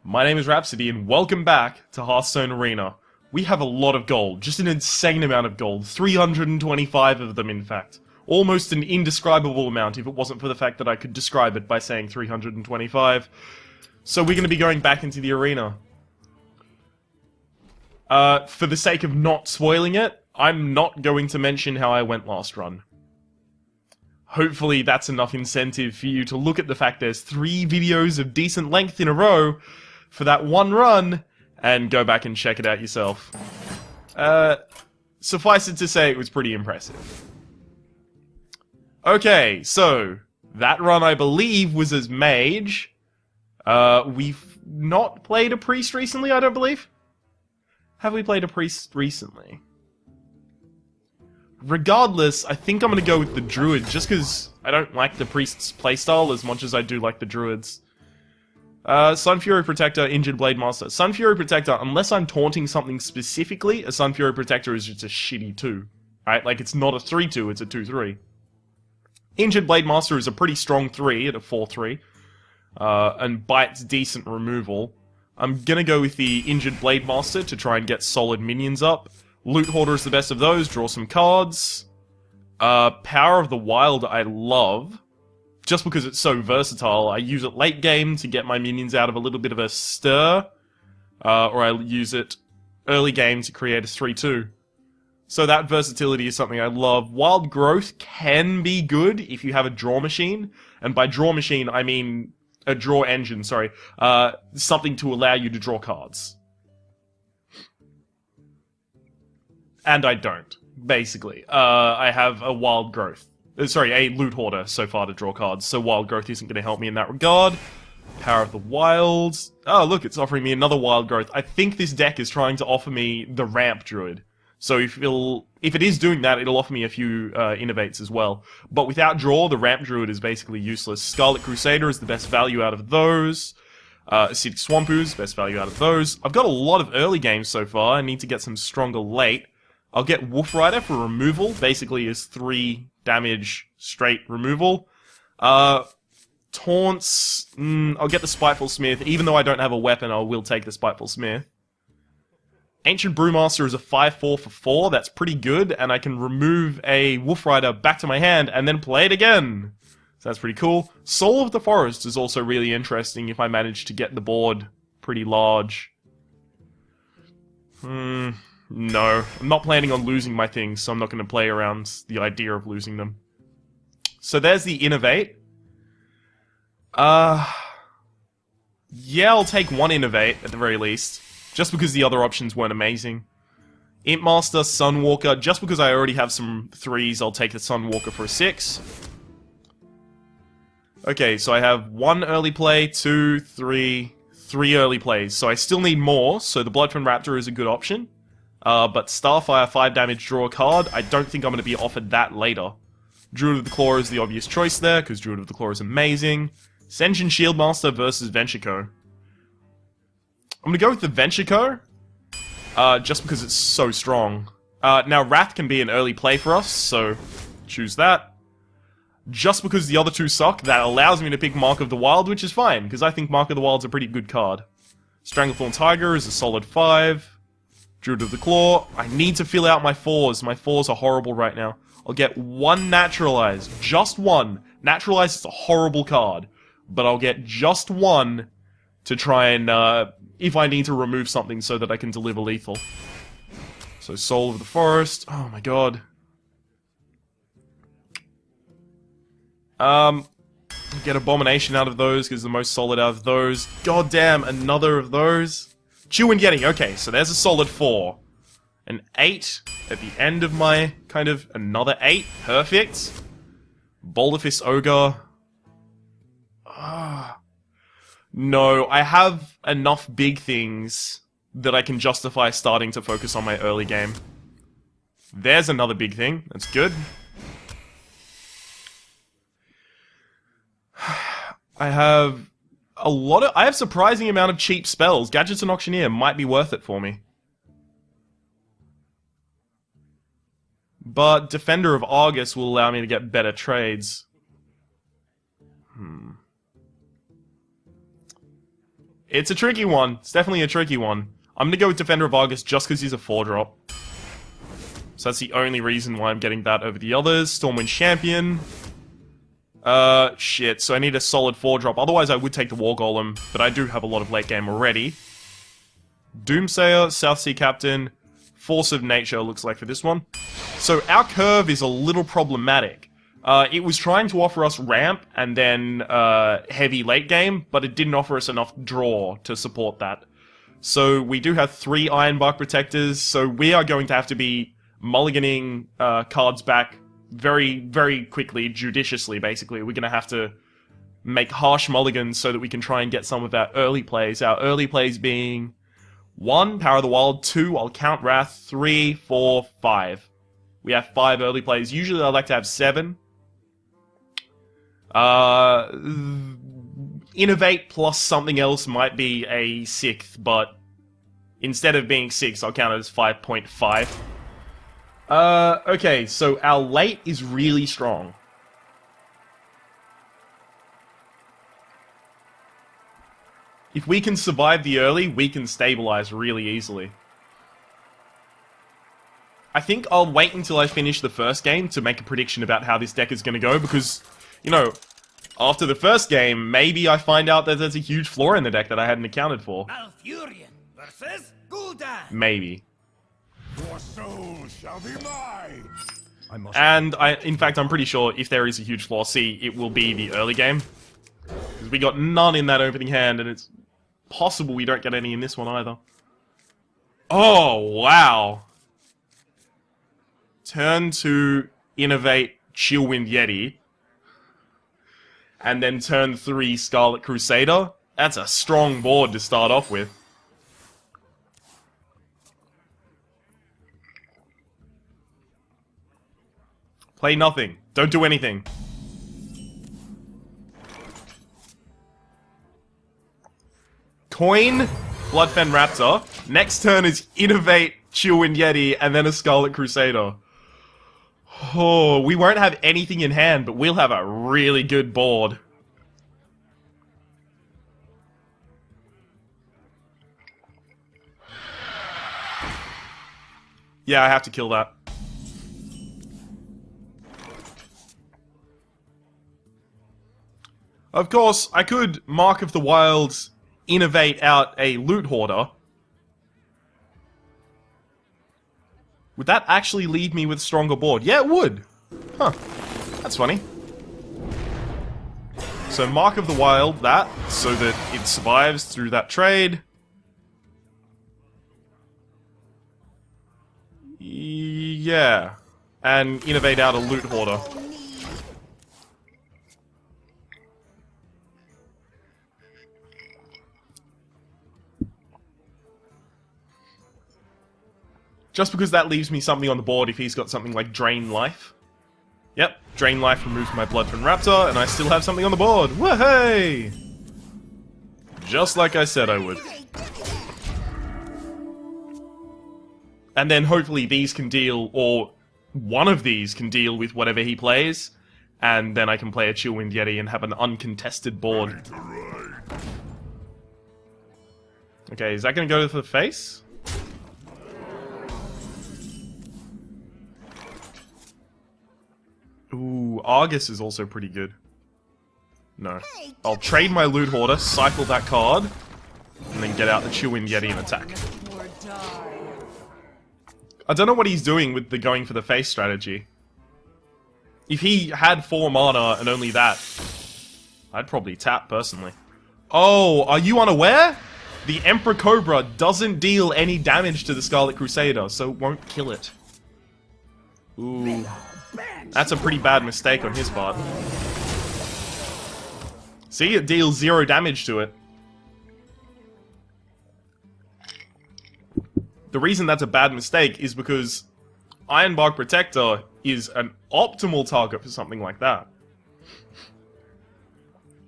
My name is Rhapsody, and welcome back to Hearthstone Arena. We have a lot of gold, just an insane amount of gold, 325 of them in fact. Almost an indescribable amount if it wasn't for the fact that I could describe it by saying 325. So we're going to be going back into the arena. For the sake of not spoiling it, I'm not going to mention how I went last run. Hopefully that's enough incentive for you to look at the fact there's 3 videos of decent length in a row for that one run, and go back and check it out yourself. Suffice it to say, it was pretty impressive. Okay, so, that run I believe was as mage. We've not played a priest recently, I don't believe. Have we played a priest recently? Regardless, I think I'm gonna go with the druid, just because I don't like the priest's playstyle as much as I do like the druids. Sunfury Protector, Injured Blade Master. Sunfury Protector, unless I'm taunting something specifically, a Sunfury Protector is just a shitty 2. Right? Like, it's not a 3-2, it's a 2-3. Injured Blade Master is a pretty strong 3 at a 4-3. And Bite's decent removal. I'm gonna go with the Injured Blade Master to try and get solid minions up. Loot Hoarder is the best of those, draw some cards. Power of the Wild I love. Just because it's so versatile. I use it late game to get my minions out of a little bit of a stir. Or I use it early game to create a 3-2. So that versatility is something I love. Wild Growth can be good if you have a draw machine. And by draw machine, I mean a draw engine, sorry. Something to allow you to draw cards. And I don't, basically. I have a Wild Growth. Sorry, a Loot Hoarder so far to draw cards, so Wild Growth isn't going to help me in that regard. Power of the Wilds. Oh, look, it's offering me another Wild Growth. I think this deck is trying to offer me the Ramp Druid. So if it is doing that, it'll offer me a few Innovates as well. But without draw, the Ramp Druid is basically useless. Scarlet Crusader is the best value out of those. Acidic Swampoos, best value out of those. I've got a lot of early games so far. I need to get some stronger late. I'll get Wolf Rider for removal, basically is 3 damage straight removal. Taunts, I'll get the Spiteful Smith. Even though I don't have a weapon, I will take the Spiteful Smith. Ancient Brewmaster is a 5-4 for 4, that's pretty good, and I can remove a Wolf Rider back to my hand and then play it again. So that's pretty cool. Soul of the Forest is also really interesting if I manage to get the board pretty large. No, I'm not planning on losing my things, so I'm not going to play around the idea of losing them. So there's the Innovate. Yeah, I'll take 1 Innovate, at the very least. Just because the other options weren't amazing. Imp Master, Sunwalker, just because I already have some 3s, I'll take the Sunwalker for a 6. Okay, so I have 1 early play, 2, 3 early plays. So I still need more, so the Bloodfin Raptor is a good option. But Starfire 5 damage, draw a card. I don't think I'm going to be offered that later. Druid of the Claw is the obvious choice there, because Druid of the Claw is amazing. Sentient Shieldmaster versus Venture. I'm going to go with the Venture, just because it's so strong. Now, Wrath can be an early play for us, so choose that. Just because the other 2 suck, that allows me to pick Mark of the Wild, which is fine, because I think Mark of the Wild's a pretty good card. Stranglethorn Tiger is a solid 5. Druid of the Claw. I need to fill out my 4s. My 4s are horrible right now. I'll get 1 Naturalize. Just 1. Naturalize is a horrible card. But I'll get just 1 to try and, if I need to remove something so that I can deliver lethal. So Soul of the Forest. Oh my god. Get Abomination out of those, because the most solid out of those. God damn, another of those. Chew and Getting, okay, so there's a solid 4. An 8 at the end of my, another 8, perfect. Boulderfist Ogre. No, I have enough big things that I can justify starting to focus on my early game. There's another big thing, that's good. I have surprising amount of cheap spells. Gadgets and Auctioneer might be worth it for me. But Defender of Argus will allow me to get better trades. It's a tricky one. It's definitely a tricky one. I'm gonna go with Defender of Argus just because he's a 4-drop. So that's the only reason why I'm getting that over the others. Stormwind Champion. Shit. So I need a solid 4-drop. Otherwise I would take the War Golem, but I do have a lot of late game already. Doomsayer, South Sea Captain, Force of Nature looks like for this one. So our curve is a little problematic. It was trying to offer us ramp and then heavy late game, but it didn't offer us enough draw to support that. So we do have 3 Ironbark Protectors, so we are going to have to be mulliganing cards back very, very quickly, judiciously, basically. We're going to have to make harsh mulligans so that we can try and get some of our early plays. Our early plays being 1, Power of the Wild, 2, I'll count Wrath, 3, 4, 5. We have 5 early plays. Usually I like to have 7. Innovate plus something else might be a 6th, but instead of being 6, I'll count it as 5.5. Okay, so our late is really strong. If we can survive the early, we can stabilize really easily. I think I'll wait until I finish the first game to make a prediction about how this deck is going to go, because, you know, after the first game, maybe I find out that there's a huge flaw in the deck that I hadn't accounted for. Malfurious versus Gul'dan. Maybe. Your soul shall be mine. And in fact, I'm pretty sure if there is a huge flaw, it will be the early game. Because we got none in that opening hand, and it's possible we don't get any in this one either. Oh, wow. Turn 2, Innovate, Chillwind Yeti. And then turn 3, Scarlet Crusader. That's a strong board to start off with. Play nothing. Don't do anything. Coin, Bloodfen Raptor. Next turn is Innovate, Chillwind Yeti, and then a Scarlet Crusader. Oh, we won't have anything in hand, but we'll have a really good board. Yeah, I have to kill that. Of course, I could Mark of the Wilds innovate out a Loot Hoarder. Would that actually leave me with a stronger board? Yeah, it would. Huh. That's funny. So Mark of the Wild, that, so that it survives through that trade. Yeah. And innovate out a Loot Hoarder. Just because that leaves me something on the board if he's got something like Drain Life. Yep, Drain Life removes my Bloodfen Raptor, and I still have something on the board. Woohoo! Just like I said I would. And then hopefully these can deal, or one of these can deal with whatever he plays, and then I can play a Chillwind Yeti and have an uncontested board. Okay, is that going to go to the face? Ooh, Argus is also pretty good. No. I'll trade my Loot Hoarder, cycle that card, and then get out the Chillwind Yeti and attack. I don't know what he's doing with the going for the face strategy. If he had 4 mana and only that, I'd probably tap, personally. Oh, are you unaware? The Emperor Cobra doesn't deal any damage to the Scarlet Crusader, so it won't kill it. Ooh. That's a pretty bad mistake on his part. See, it deals 0 damage to it. The reason that's a bad mistake is because Ironbark Protector is an optimal target for something like that.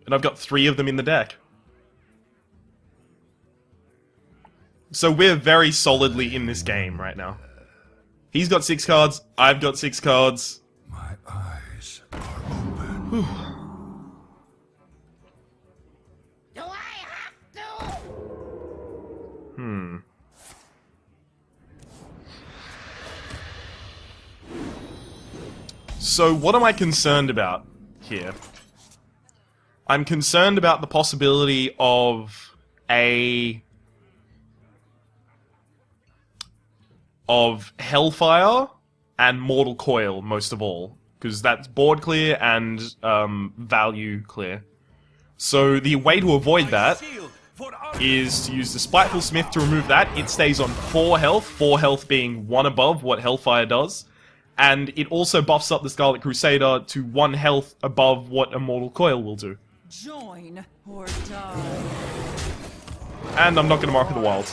And I've got 3 of them in the deck. So we're very solidly in this game right now. He's got 6 cards, I've got 6 cards. My eyes are open. Do I have to? So what am I concerned about here? I'm concerned about the possibility of Hellfire and Mortal Coil, most of all. Because that's board clear and value clear. So the way to avoid that is to use the Spiteful Smith to remove that. It stays on 4 health being 1 above what Hellfire does. And it also buffs up the Scarlet Crusader to 1 health above what Immortal Coil will do. Join or die. And I'm not going to Mark of the Wild.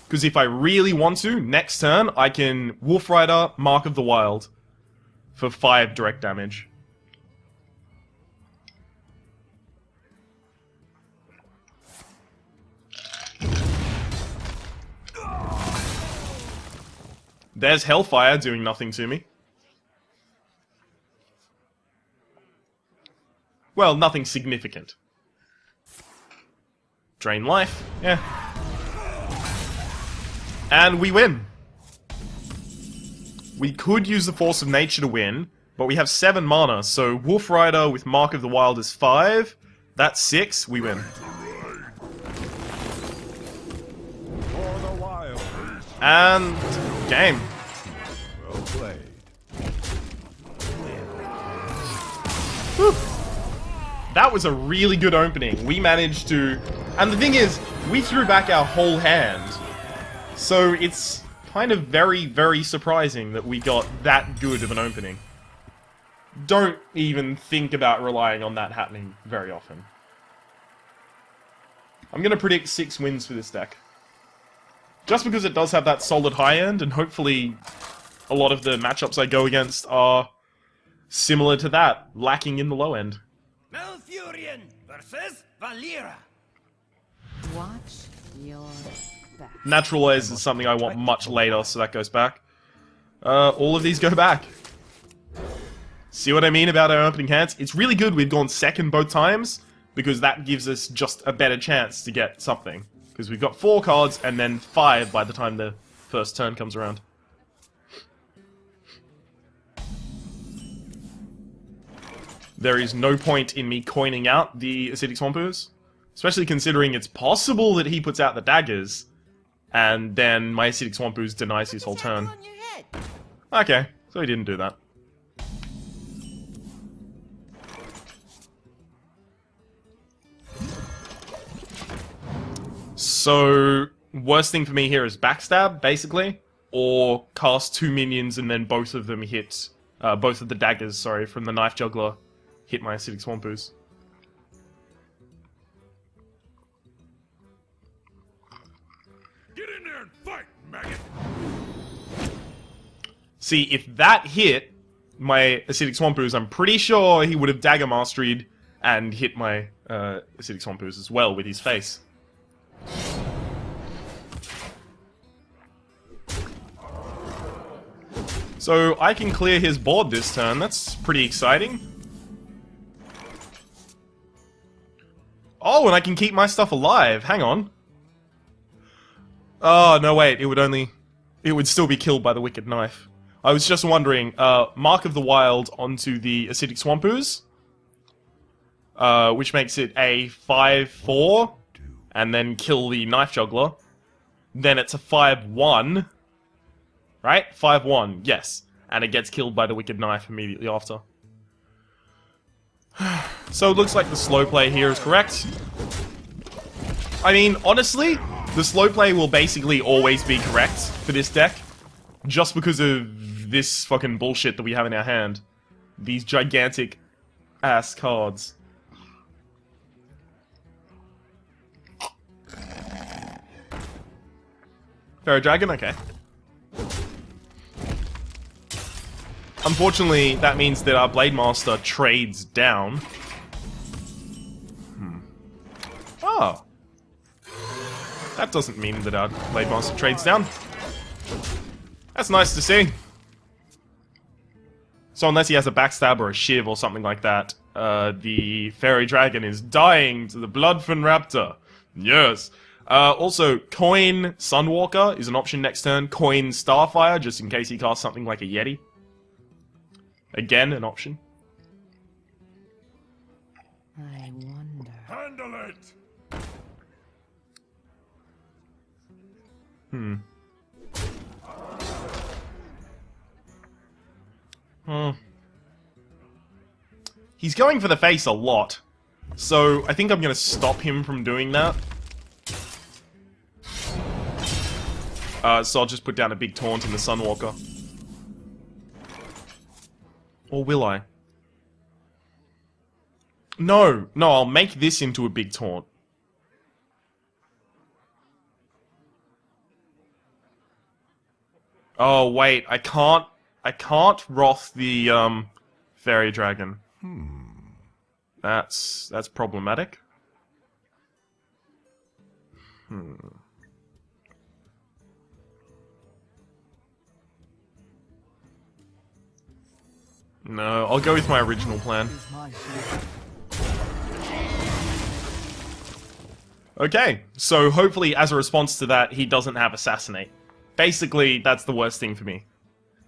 Because if I really want to, next turn, I can Wolf Rider, Mark of the Wild for 5 direct damage. There's Hellfire doing nothing to me. Well, nothing significant. Drain life, yeah. And we win. We could use the Force of Nature to win, but we have 7 mana, so Wolf Rider with Mark of the Wild is 5. That's 6, we win. And game. Well played. Whew. That was a really good opening. We managed to... And the thing is, we threw back our whole hand. So it's kind of very, very surprising that we got that good of an opening. Don't even think about relying on that happening very often. I'm going to predict 6 wins for this deck. Just because it does have that solid high end, and hopefully a lot of the matchups I go against are similar to that, lacking in the low end. Malfurious versus Valera. Watch your back. Natural Airs is something I want much later, so that goes back. All of these go back. See what I mean about our opening hands? It's really good we've gone second both times, because that gives us just a better chance to get something. Because we've got 4 cards, and then 5 by the time the first turn comes around. There is no point in me coining out the Acidic Swamp Ooze, especially considering it's possible that he puts out the daggers, and then my Acidic Swamp Ooze denies his whole turn. Okay, so he didn't do that. So, worst thing for me here is backstab, basically, or cast 2 minions and then both of them hit, both of the daggers, sorry, from the Knife Juggler hit my Acidic Swamp Ooze. Get in there and fight, maggot! See, if that hit my Acidic Swamp Ooze, I'm pretty sure he would have Dagger Masteried and hit my Acidic Swamp Ooze as well with his face. So I can clear his board this turn, that's pretty exciting. Oh, and I can keep my stuff alive, hang on. Oh, no wait, it would still be killed by the Wicked Knife. I was just wondering, Mark of the Wild onto the Acidic Swamp Ooze, which makes it a 5/4, and then kill the Knife Juggler. Then it's a 5/1. Right? 5/1, yes. And it gets killed by the Wicked Knife immediately after. So it looks like the slow play here is correct. I mean, honestly, the slow play will basically always be correct for this deck. Just because of this fucking bullshit that we have in our hand. These gigantic ass cards. Pharaoh Dragon? Okay. Unfortunately, that means that our Blade Master trades down. Oh. That doesn't mean that our Blade Master trades down. That's nice to see. So unless he has a backstab or a shiv or something like that, the Fairy Dragon is dying to the Bloodfen Raptor. Yes. Also, Coin Sunwalker is an option next turn. Coin Starfire, just in case he casts something like a Yeti. Again, an option. I wonder. Handle it! He's going for the face a lot. So, I think I'm going to stop him from doing that. So I'll just put down a big taunt in the Sunwalker. Or will I? No, I'll make this into a big taunt. Oh, wait, I can't Wrath the, Fairy Dragon. That's problematic. No, I'll go with my original plan. Okay, so hopefully as a response to that, he doesn't have Assassinate. Basically, that's the worst thing for me.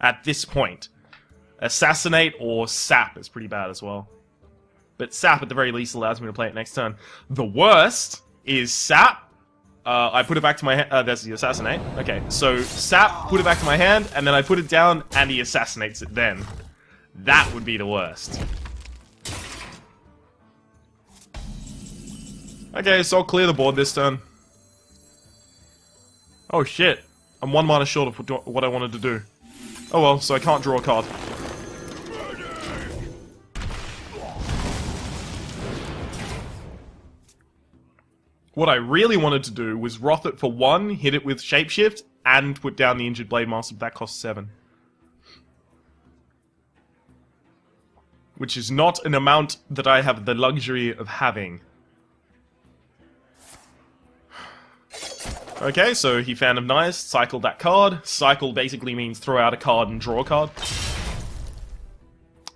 At this point. Assassinate or Sap is pretty bad as well. But Sap, at the very least, allows me to play it next turn. The worst is Sap. I put it back to my hand. There's the Assassinate. Okay, so Sap, put it back to my hand, and then I put it down, and he assassinates it then. That would be the worst. Okay, so I'll clear the board this turn. Oh shit. I'm 1 mana short of what I wanted to do. Oh well, so I can't draw a card. What I really wanted to do was Wrath it for 1, hit it with Shapeshift, and put down the Injured Blade Master, but that costs 7. Which is not an amount that I have the luxury of having. Okay, so he Fan of Knives, cycled that card. Cycle basically means throw out a card and draw a card.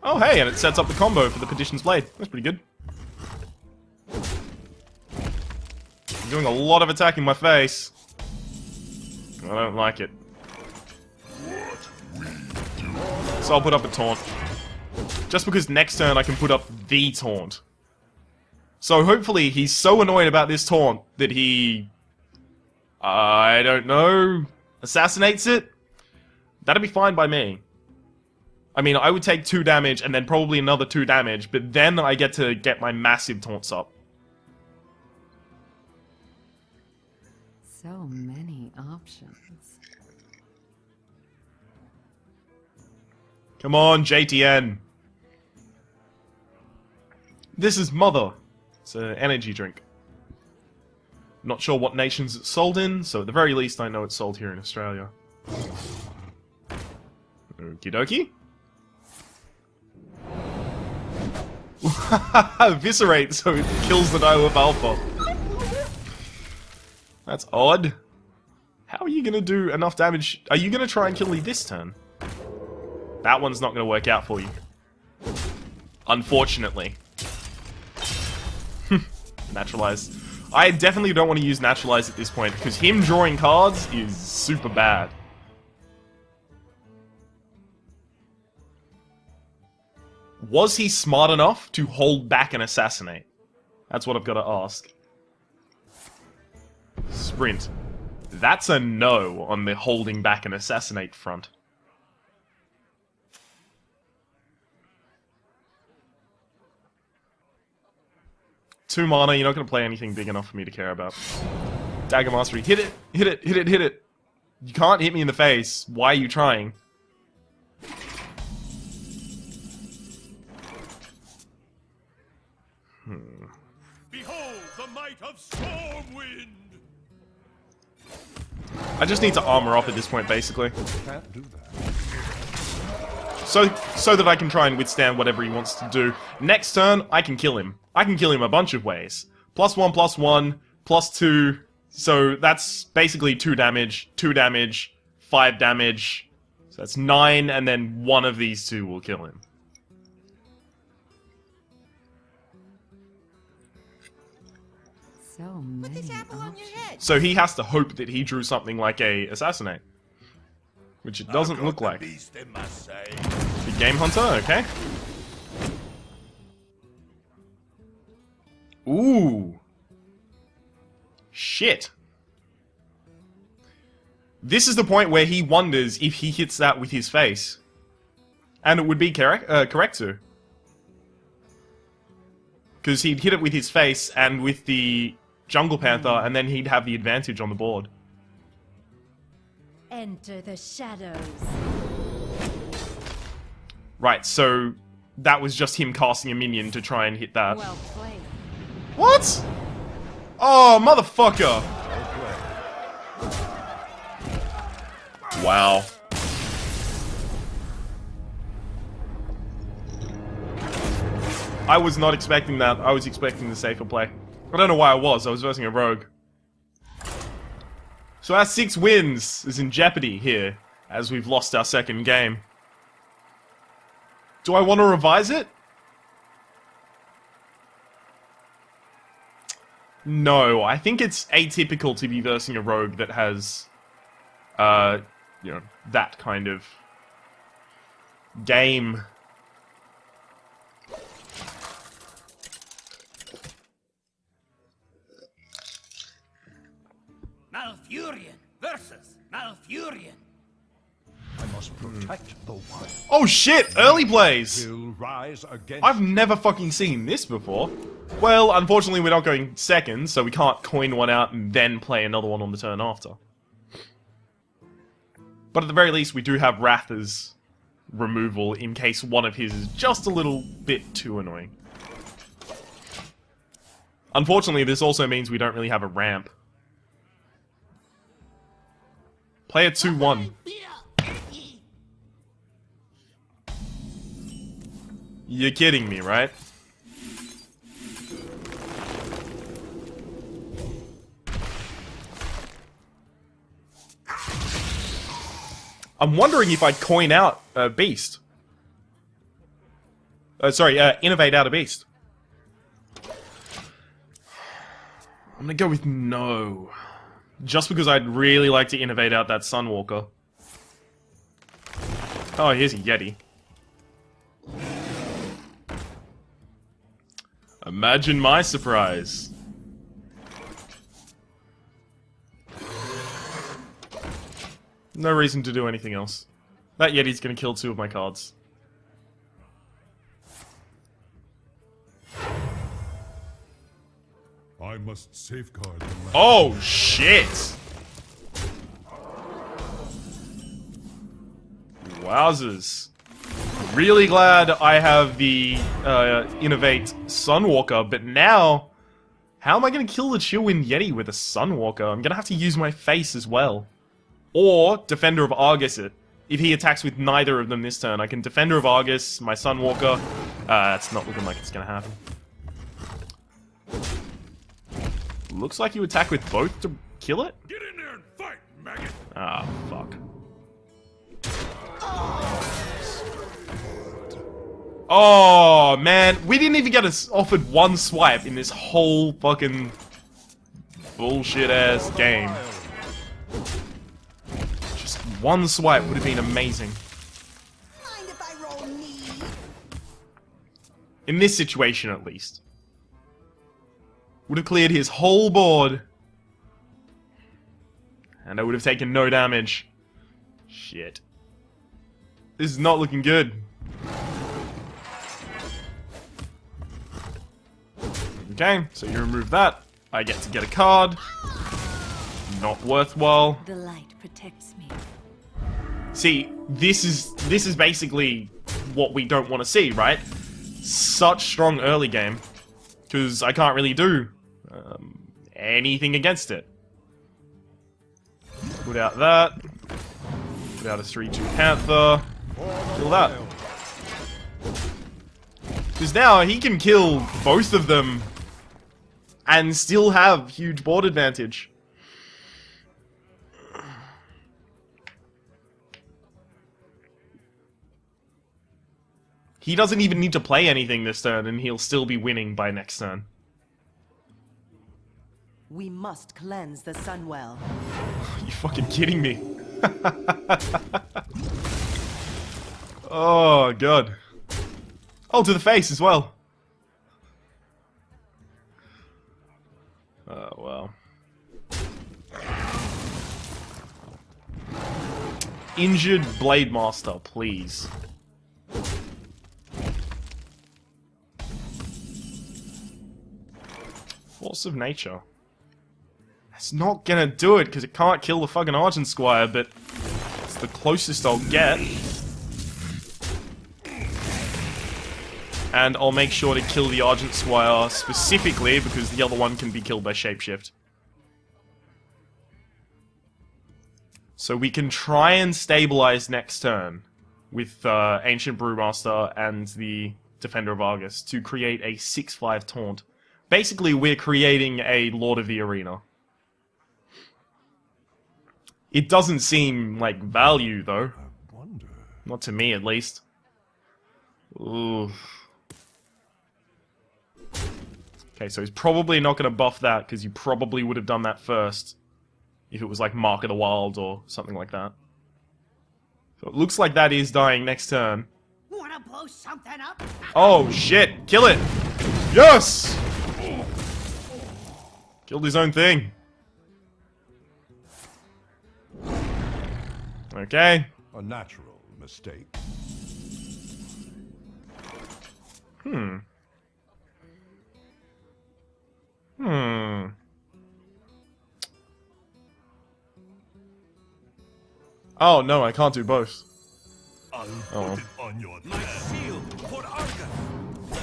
Oh hey, and it sets up the combo for the Petition's Blade. That's pretty good. I'm doing a lot of attack in my face. I don't like it. So I'll put up a taunt. Just because next turn I can put up the taunt. So hopefully he's so annoyed about this taunt that he... I don't know... assassinates it? That'd be fine by me. I mean, I would take 2 damage and then probably another 2 damage, but then I get to get my massive taunts up. So many options. Come on, JTN. This is Mother. It's an energy drink. Not sure what nations it's sold in, so at the very least I know it's sold here in Australia. Okie dokie. Eviscerate, so it kills the die with Alpha. That's odd. How are you gonna do enough damage? Are you gonna try and kill me this turn? That one's not gonna work out for you. Unfortunately. Naturalize. I definitely don't want to use Naturalize at this point, because him drawing cards is super bad. Was he smart enough to hold back and assassinate? That's what I've got to ask. Sprint. That's a no on the holding back and assassinate front. Two mana, you're not going to play anything big enough for me to care about. Dagger Mastery. Hit it! Hit it! Hit it! Hit it! You can't hit me in the face. Why are you trying? Behold the might of Stormwind! I just need to armor up at this point, basically. Can't do that. So that I can try and withstand whatever he wants to do. Next turn, I can kill him. I can kill him a bunch of ways. +1, +1, +2. So that's basically 2 damage, 5 damage. So that's 9, and then one of these two will kill him. So many options. So he has to hope that he drew something like a Assassinate. Which it doesn't look like. Beast, they must say. Game Hunter, okay. Ooh. Shit. This is the point where he wonders if he hits that with his face. And it would be correct to. Because he'd hit it with his face and with the Jungle Panther, and then he'd have the advantage on the board. Enter the shadows. Right, so that was just him casting a minion to try and hit that. Well played. What? Oh, motherfucker! Wow. I was not expecting that. I was expecting the safer play. I don't know why I was versing a rogue. So our 6 wins is in jeopardy here, as we've lost our second game. Do I want to revise it? No, I think it's atypical to be versing a rogue that has, you know, that kind of game. Malfurion versus Malfurion. I must protect the one. Oh shit! Early plays! Will rise against I've never fucking seen this before. Well, unfortunately we're not going second, so we can't coin one out and then play another one on the turn after. But at the very least we do have Wrather's removal in case one of his is just a little bit too annoying. Unfortunately, this also means we don't really have a ramp. Play a 2-1. You're kidding me, right? I'm wondering if I'd coin out a beast. Innovate out a beast. I'm gonna go with no. Just because I'd really like to innovate out that Sunwalker. Oh, here's a Yeti. Imagine my surprise. No reason to do anything else. That Yeti's gonna kill 2 of my cards. I must safeguard the land. Oh, shit! Wowzers. Really glad I have the Innovate Sunwalker, but now, how am I going to kill the Chillwind Yeti with a Sunwalker? I'm going to have to use my face as well. Or Defender of Argus it. If he attacks with neither of them this turn, I can Defender of Argus, my Sunwalker. That's not looking like it's going to happen. Looks like you attack with both to kill it? Get in there and fight, maggot! Ah, fuck. Oh, man. We didn't even get offered one swipe in this whole fucking bullshit-ass game. Just one swipe would have been amazing. Mind if I roll me? In this situation, at least. Would have cleared his whole board. And I would have taken no damage. Shit. This is not looking good. Okay, so you remove that. I get to get a card. Not worthwhile. The light protects me. See, this is basically what we don't want to see, right? Such strong early game. Because I can't really do anything against it. Put out that. Put out a 3-2 Panther. Kill that. Because now he can kill both of them and still have huge board advantage. He doesn't even need to play anything this turn and he'll still be winning by next turn. We must cleanse the Sunwell. Are you fucking kidding me? Oh, God. Oh, to the face as well. Oh, well. Injured Blade Master, please. Force of Nature. It's not gonna do it, because it can't kill the fucking Argent Squire, but it's the closest I'll get. And I'll make sure to kill the Argent Squire specifically, because the other one can be killed by Shapeshift. So we can try and stabilize next turn with Ancient Brewmaster and the Defender of Argus to create a 6/5 taunt. Basically, we're creating a Lord of the Arena. It doesn't seem like value, though. Not to me, at least. Ooh. Okay, so he's probably not going to buff that, because you probably would have done that first. If it was like Mark of the Wild or something like that. So it looks like that is dying next turn. Wanna blow something up? Oh, shit! Kill it! Yes! Killed his own thing. Okay. A natural mistake. Oh, no, I can't do both. I'll Oh. put it on your My shield for Argus.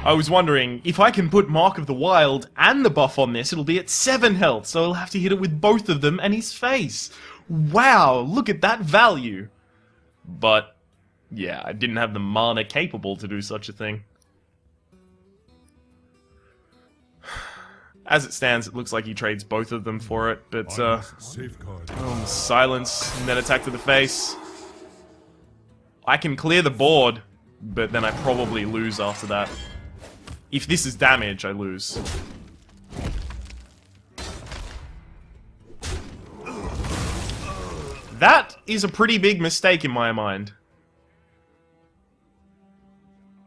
I was wondering, if I can put Mark of the Wild and the buff on this, it'll be at 7 health, so I'll have to hit it with both of them and his face. Wow, look at that value. But, yeah, I didn't have the mana capable to do such a thing. As it stands, it looks like he trades both of them for it, but, safeguard. silence, and then attack to the face. I can clear the board, but then I probably lose after that. If this is damage, I lose. That is a pretty big mistake in my mind.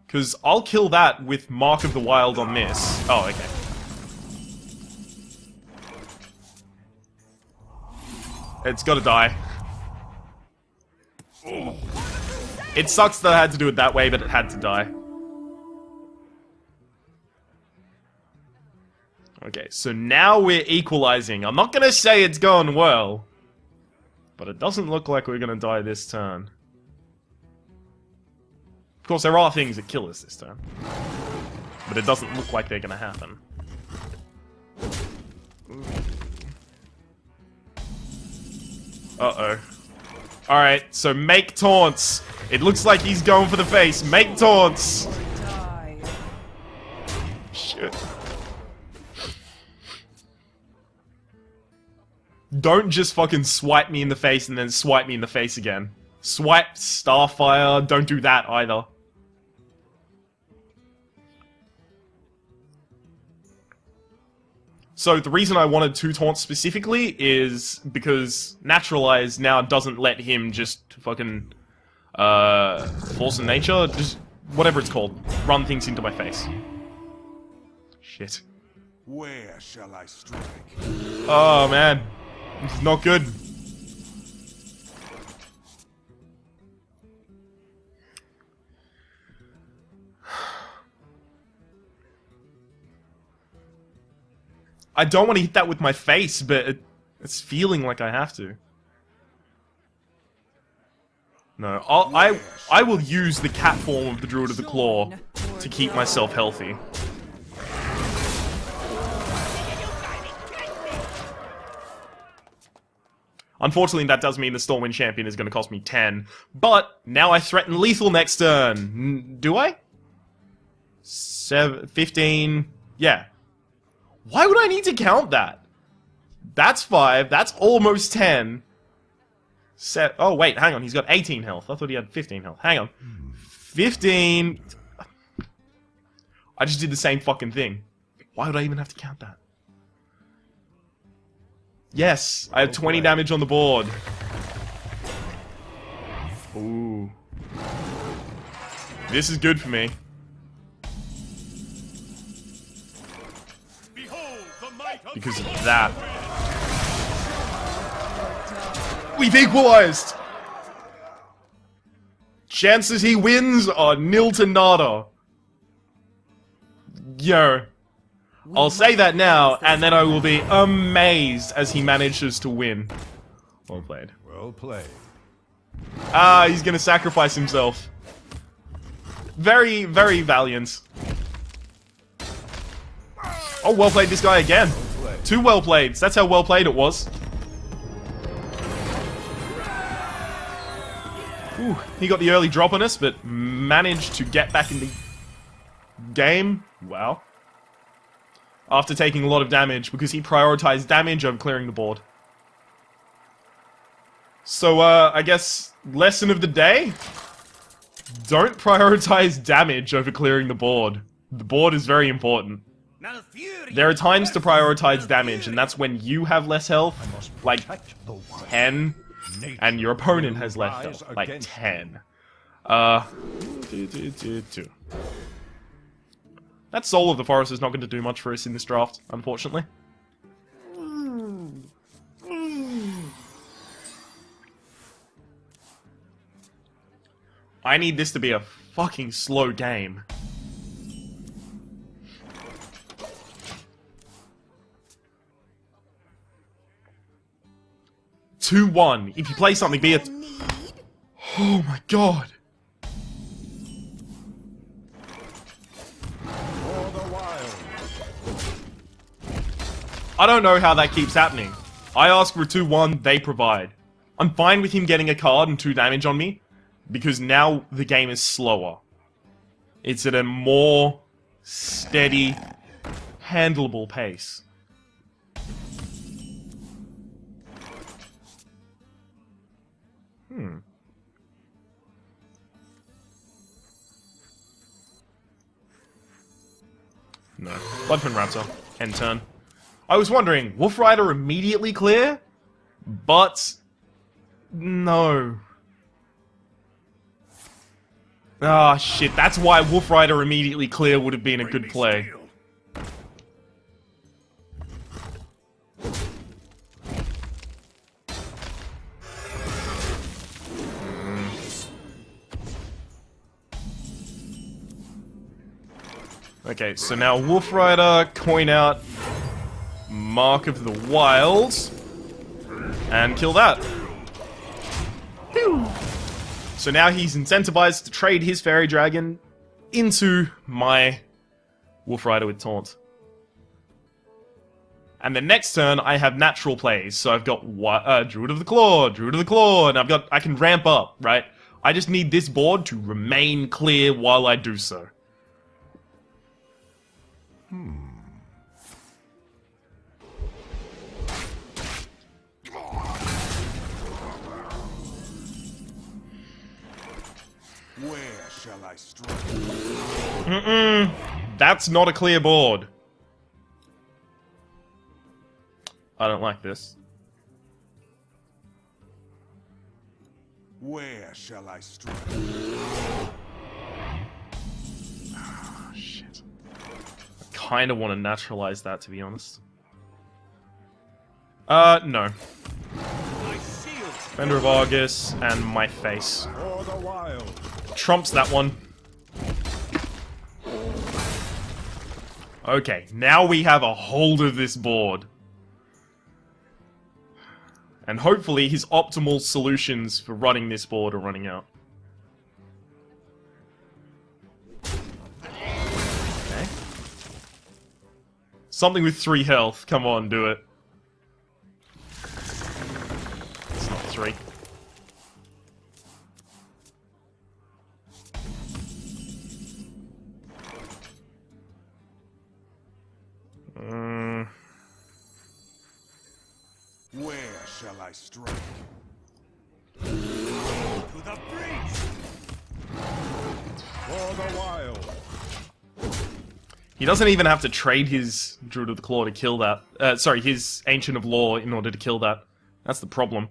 Because I'll kill that with Mark of the Wild on this. Oh, okay. It's gotta die. It sucks that I had to do it that way, but it had to die. Okay, so now we're equalizing. I'm not gonna say it's gone well, but it doesn't look like we're gonna die this turn. Of course, there are things that kill us this turn, but it doesn't look like they're gonna happen. Uh-oh. Alright, so make taunts. It looks like he's going for the face. Make taunts. Shit. Don't just fucking swipe me in the face and then swipe me in the face again. Swipe Starfire. Don't do that either. So the reason I wanted 2 taunts specifically is because Naturalize now doesn't let him just fucking Force of Nature, just whatever it's called, run things into my face. Shit. Where shall I strike? Oh man, this is not good. I don't want to hit that with my face, but it's feeling like I have to. No, I will use the cat form of the Druid of the Claw to keep myself healthy. Unfortunately, that does mean the Stormwind Champion is going to cost me 10, but now I threaten lethal next turn. Do I? 15... yeah. Why would I need to count that? That's 5, that's almost 10. Oh, wait, hang on, he's got 18 health. I thought he had 15 health. Hang on. 15... I just did the same fucking thing. Why would I even have to count that? Yes, I have 20 damage on the board. Ooh. This is good for me. Behold the might of Because of that. We've equalized! Chances he wins are nil to nada. Yo. I'll say that now, and then I will be amazed as he manages to win. Well played. Well played. Ah, he's gonna sacrifice himself. Very, very valiant. Oh, well played this guy again. Two well played. That's how well played it was. Ooh, he got the early drop on us, but managed to get back in the game. Wow. After taking a lot of damage, because he prioritized damage over clearing the board. So, I guess, lesson of the day? Don't prioritize damage over clearing the board. The board is very important. Malfurious. There are times to prioritize damage, and that's when you have less health, like 10, and your opponent has less health, like 10. That Soul of the Forest is not going to do much for us in this draft, unfortunately. I need this to be a fucking slow game. (2-1). If you play something, be it... Oh my god. I don't know how that keeps happening. I ask for a 2-1, they provide. I'm fine with him getting a card and 2 damage on me, because now the game is slower. It's at a more steady, handleable pace. No. Bloodfin Raptor. End turn. I was wondering, Wolf Rider immediately clear? But... no. Ah, shit. That's why Wolf Rider immediately clear would have been a good play. Okay, so now Wolf Rider, coin out Mark of the Wilds, and kill that. So now he's incentivized to trade his Fairy Dragon into my Wolf Rider with Taunt. And the next turn, I have natural plays, so I've got Druid of the Claw, and I can ramp up, right? I just need this board to remain clear while I do so. Where shall I strike? That's not a clear board. I don't like this. Where shall I strike? Oh, shit. I kind of want to naturalize that, to be honest. No. My shield. Fender of Argus and my face. For the wild. Trumps that one. Okay, now we have a hold of this board. And hopefully his optimal solutions for running this board are running out. Okay. Something with 3 health. Come on, do it. It's not 3. Where shall I strike? To the breach. For the wild. He doesn't even have to trade his Druid of the Claw to kill that. Sorry, his Ancient of Law in order to kill that. That's the problem.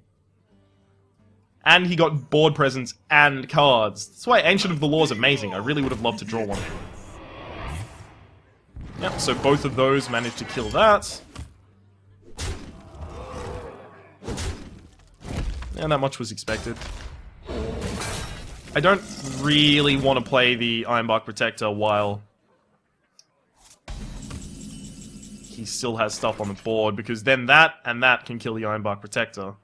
And he got board presence and cards. That's why Ancient of the Law is amazing. I really would have loved to draw one. Yep, so both of those managed to kill that. And that much was expected. I don't really want to play the Ironbark Protector while he still has stuff on the board, because then that and that can kill the Ironbark Protector.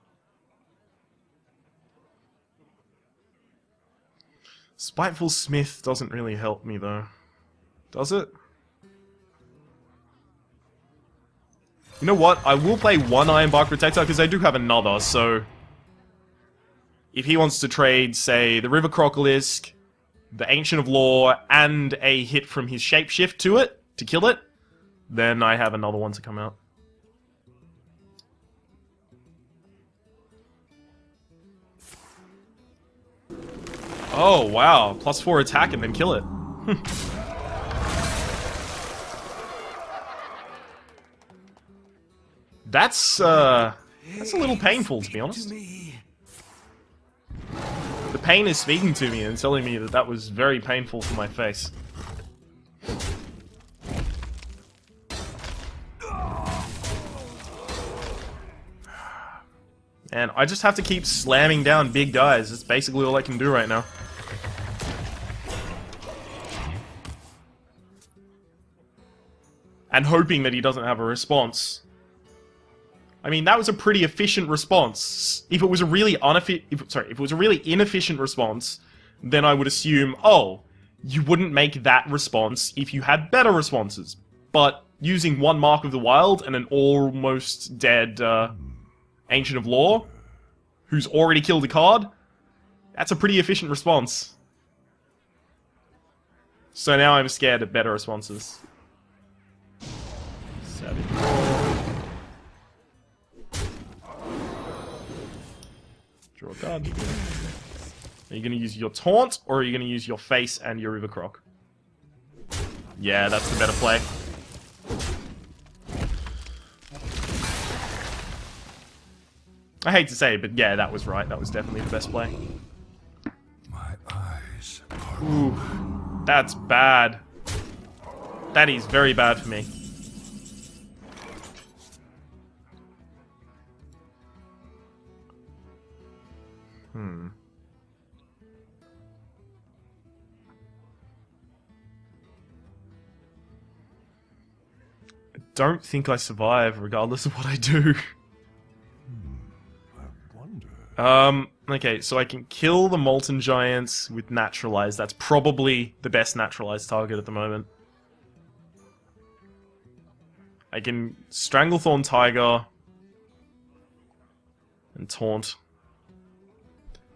Spiteful Smith doesn't really help me though. Does it? You know what? I will play one Ironbark Protector because I do have another, so if he wants to trade, say, the River Crocolisk, the Ancient of Law, and a hit from his Shapeshift to it, to kill it, then I have another one to come out. Oh, wow. +4 attack and then kill it. That's a little painful, to be honest. The pain is speaking to me and telling me that that was very painful for my face. And I just have to keep slamming down big guys. That's basically all I can do right now. And hoping that he doesn't have a response. I mean, that was a pretty efficient response. If it was a really if it was a really inefficient response, then I would assume, oh, you wouldn't make that response if you had better responses. But using one Mark of the Wild and an almost dead Ancient of Law, who's already killed a card, that's a pretty efficient response. So now I'm scared of better responses. Savage. Draw a card. Are you going to use your Taunt, or are you going to use your Face and your River Croc? Yeah, that's the better play. I hate to say it, but yeah, that was right. That was definitely the best play. My eyes are Ooh, that's bad. That is very bad for me. I don't think I survive, regardless of what I do. I wonder. Okay, so I can kill the Molten Giants with Naturalize. That's probably the best Naturalized target at the moment. I can Stranglethorn Tiger and Taunt.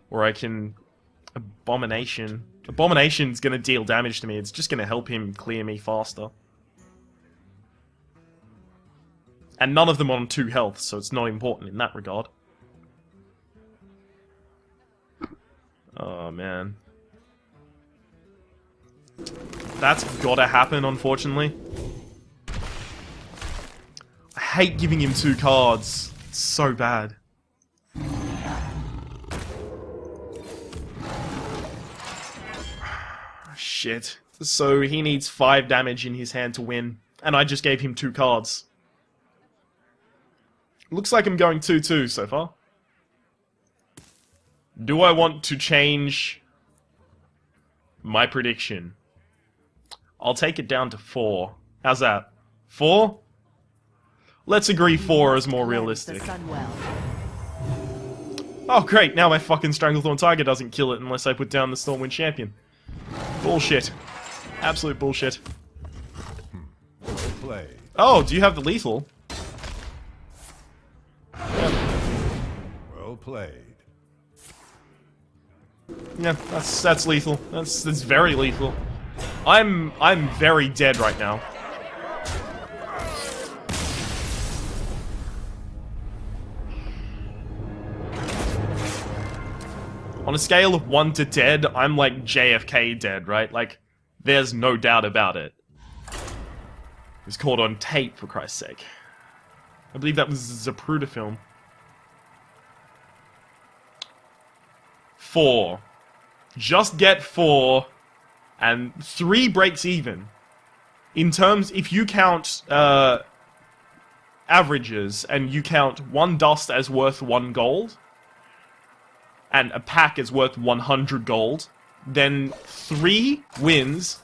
Or I can Abomination. Abomination's gonna deal damage to me. It's just gonna help him clear me faster. And none of them are on 2 health, so it's not important in that regard. Oh, man. That's gotta happen, unfortunately. I hate giving him 2 cards. It's so bad. Shit. So he needs 5 damage in his hand to win, and I just gave him 2 cards. Looks like I'm going 2-2 so far. Do I want to change my prediction? I'll take it down to 4. How's that? 4? Let's agree 4 is more realistic. Oh great, now my fucking Stranglethorn Tiger doesn't kill it unless I put down the Stormwind Champion. Bullshit. Absolute bullshit. Well played. Oh, do you have the lethal? Well played. Yeah, that's lethal. That's very lethal. I'm very dead right now. On a scale of 1 to dead, I'm like JFK dead, right? Like, there's no doubt about it. It's caught on tape, for Christ's sake. I believe that was a Zapruder film. 4. Just get 4, and 3 breaks even. In terms, if you count averages, and you count 1 dust as worth 1 gold, and a pack is worth 100 gold, then 3 wins,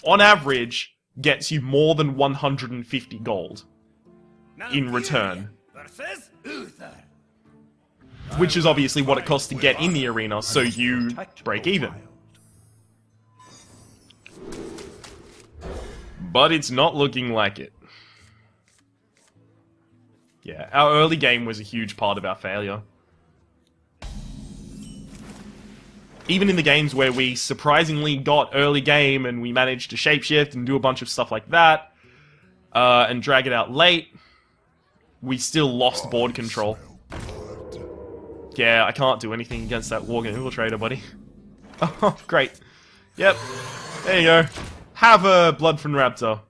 on average, gets you more than 150 gold in return. Versus Uther. Which is obviously what it costs to get in the arena, so you break even. But it's not looking like it. Yeah, our early game was a huge part of our failure. Even in the games where we surprisingly got early game and we managed to shapeshift and do a bunch of stuff like that, and drag it out late, we still lost board control. Yeah, I can't do anything against that Worgen Infiltrator, buddy. Oh, great. Yep. There you go. Have a Blood from Raptor.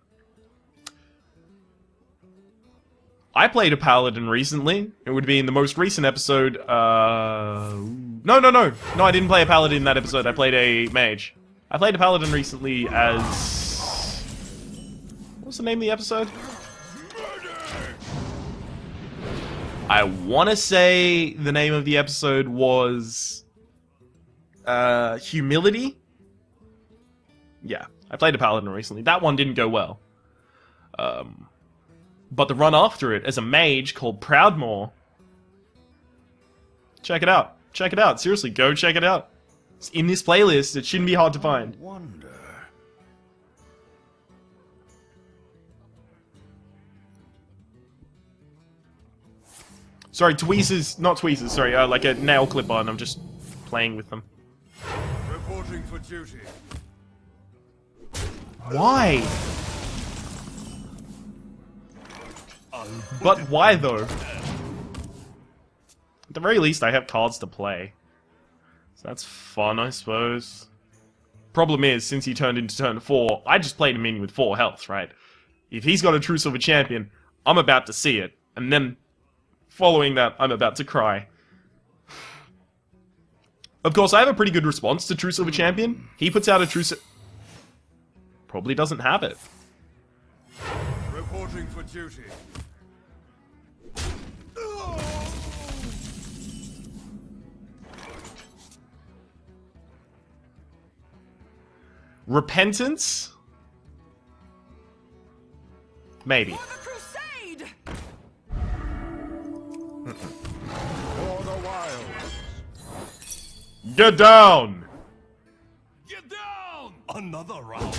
I played a Paladin recently. It would be in the most recent episode, No, I didn't play a Paladin in that episode. I played a Mage. I played a Paladin recently as... What's the name of the episode? I want to say the name of the episode was... Humility? Yeah, I played a Paladin recently. That one didn't go well. But the run after it as a mage called Proudmoore. Check it out. Check it out. Seriously, go check it out. It's in this playlist. It shouldn't be hard to find. Wonder. Sorry, tweezers. Not tweezers, sorry. Like a nail clipper, and I'm just playing with them. Reporting for duty. Why? But why, though? At the very least, I have cards to play. So that's fun, I suppose. Problem is, since he turned into turn 4, I just played a minion with 4 health, right? If he's got a True Silver Champion, I'm about to see it. And then, following that, I'm about to cry. Of course, I have a pretty good response to True Silver Champion. He puts out a True Silver... Probably doesn't have it. Reporting for duty. Repentance? Maybe. Crusade! For the wild. Get down! Get down! Another round.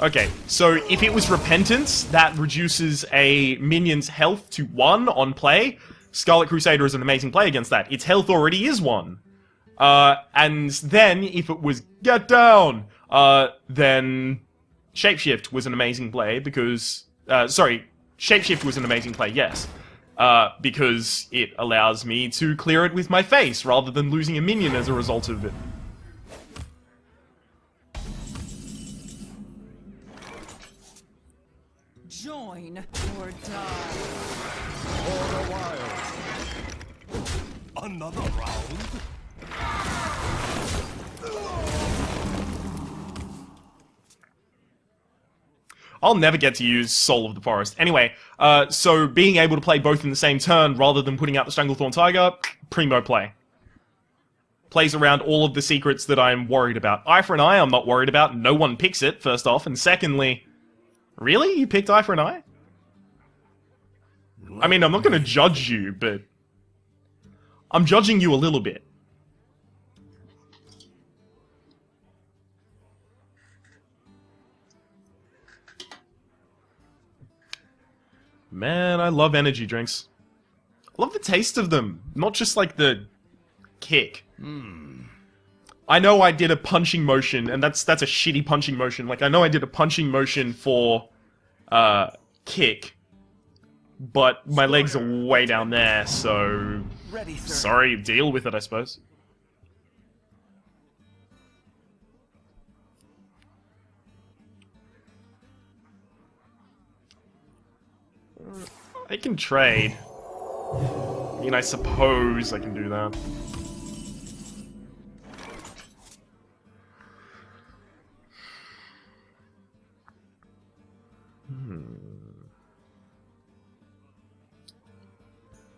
Okay, so if it was Repentance, that reduces a minion's health to 1 on play. Scarlet Crusader is an amazing play against that. Its health already is 1. And then, if it was Get Down, then Shapeshift was an amazing play because... sorry, Shapeshift was an amazing play, yes. Because it allows me to clear it with my face, rather than losing a minion as a result of it. Join or die. For the wild. Another round. I'll never get to use Soul of the Forest. Anyway, so being able to play both in the same turn, rather than putting out the Stranglethorn Tiger, primo play. Plays around all of the secrets that I'm worried about. Eye for an Eye I'm not worried about, no one picks it, first off, and secondly... Really? You picked Eye for an Eye? I mean, I'm not gonna judge you, but... I'm judging you a little bit. Man, I love energy drinks. I love the taste of them, not just like the kick. I know I did a punching motion, and that's a shitty punching motion. Like, I know I did a punching motion for kick, but my legs are way down there, so Ready, sir. sorry, deal with it, I suppose. I can trade. I mean, I suppose I can do that.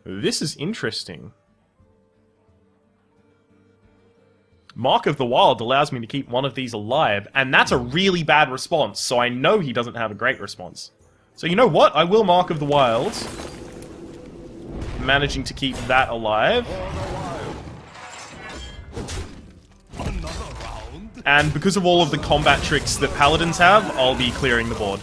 This is interesting. Mark of the Wild allows me to keep one of these alive, and that's a really bad response, so I know he doesn't have a great response. So you know what? I will Mark of the Wild. Managing to keep that alive. Another round. And because of all of the combat tricks that paladins have, I'll be clearing the board.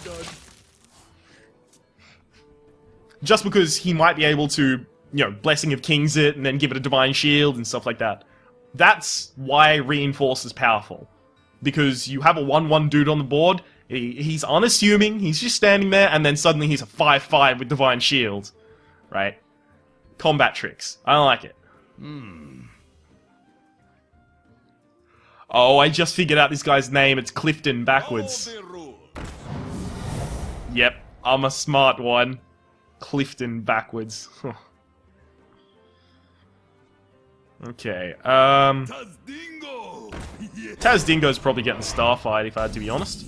Just because he might be able to, you know, Blessing of Kings it, and then give it a Divine Shield and stuff like that. That's why Reinforce is powerful. Because you have a 1-1 dude on the board, he's unassuming, he's just standing there, and then suddenly he's a 5-5 with Divine Shield. Right? Combat tricks. I like it. Oh, I just figured out this guy's name, it's Clifton backwards. Follow the rules. Yep, I'm a smart one. Clifton backwards. Okay, Tazdingo. Yeah. Tazdingo's probably getting Starfight, if I had to be honest.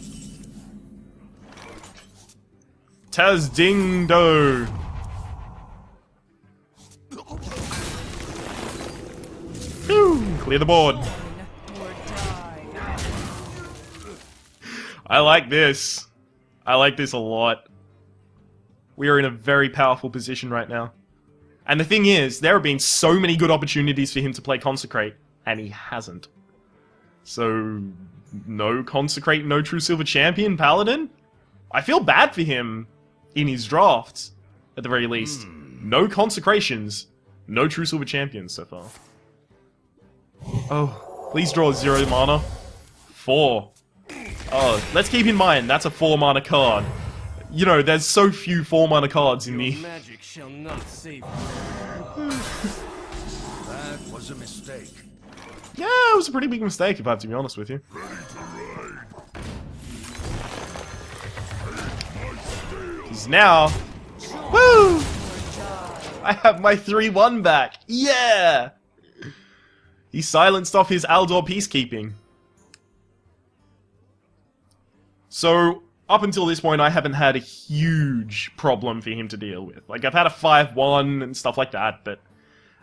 Tazdingdo! Phew, clear the board. Join or die. I like this. I like this a lot. We are in a very powerful position right now. And the thing is, there have been so many good opportunities for him to play Consecrate, and he hasn't. So, no Consecrate, no True Silver Champion, Paladin? I feel bad for him in his drafts, at the very least. No Consecrations, no True Silver Champions so far. Oh, please draw 0 mana. 4. Oh, let's keep in mind, that's a 4 mana card. You know, there's so few 4 mana cards in the... Magic shall not save you. That was a mistake. Yeah, it was a pretty big mistake, if I have to be honest with you. Because now... Woo! I have my 3-1 back! Yeah! He silenced off his Aldor Peacekeeping. So, up until this point, I haven't had a huge problem for him to deal with. Like, I've had a 5-1 and stuff like that, but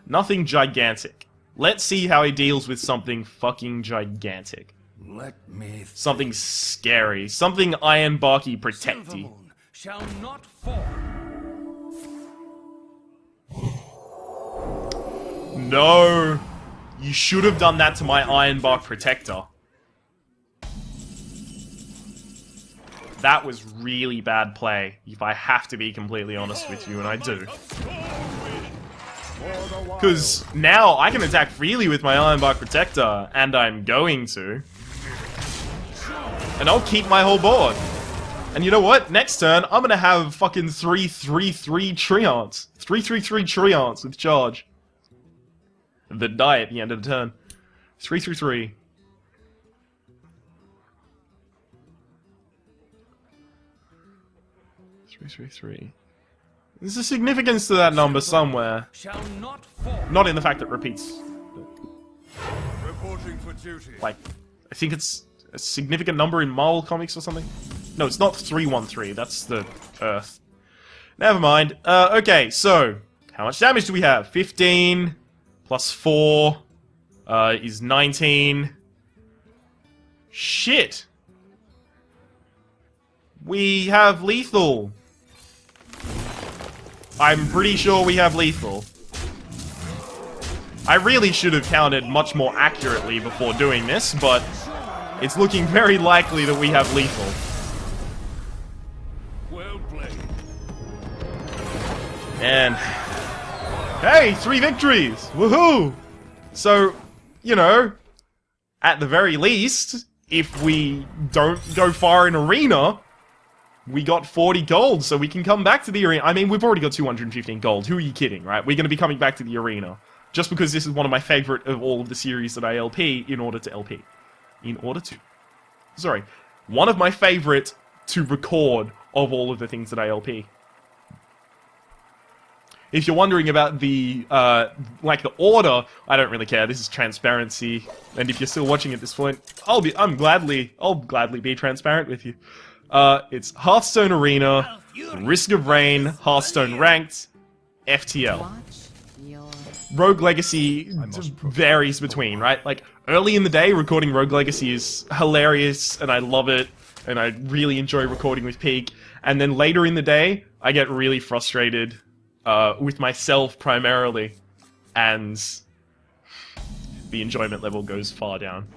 nothing gigantic. Let's see how he deals with something fucking gigantic. Let me. Something scary. Something Ironbarky protecty. Silvermoon shall not fall. No! You should have done that to my Ironbark Protector. That was really bad play, if I have to be completely honest with you, and I do. Because now I can attack freely with my Ironbark Protector, and I'm going to. And I'll keep my whole board. And you know what? Next turn, I'm gonna have fucking 3-3-3 Treants. 3-3-3 Treants with charge. That die at the end of the turn. 3-3-3. There's a significance to that number somewhere. Shall not fall. Not in the fact that it repeats. Reporting for duty. Like, I think it's a significant number in Marvel Comics or something. No, it's not 313. That's the Earth. Never mind. Okay, so how much damage do we have? 15 plus 4 is 19. Shit. We have lethal. I'm pretty sure we have lethal. I really should have counted much more accurately before doing this, but it's looking very likely that we have lethal. Well played. And... hey, 3 victories! Woohoo! So, you know, at the very least, if we don't go far in Arena, we got 40 gold, so we can come back to the arena. I mean, we've already got 215 gold. Who are you kidding, right? We're going to be coming back to the arena. Just because this is one of my favorite of all of the series that I LP in order to LP. Sorry. One of my favorite to record of all of the things that I LP. If you're wondering about the, like the order, I don't really care. This is transparency. And if you're still watching at this point, I'll gladly be transparent with you. It's Hearthstone Arena, Risk of Rain, Hearthstone Ranked, FTL. Rogue Legacy varies between, right? Like, early in the day, recording Rogue Legacy is hilarious, and I love it, and I really enjoy recording with Peak. And then later in the day, I get really frustrated with myself primarily, and the enjoyment level goes far down.